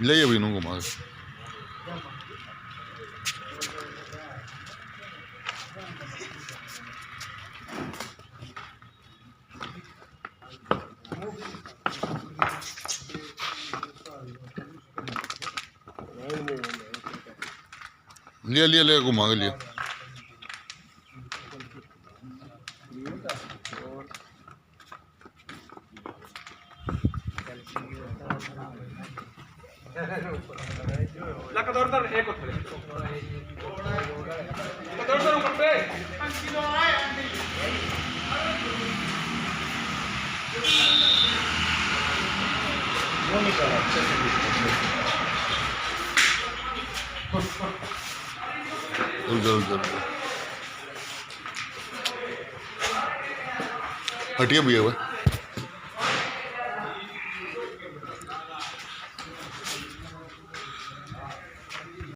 ले अभी इन्हों घुमा के लिया लिया लिया घुमा के लिया एक ऊपर पे हटिया भी है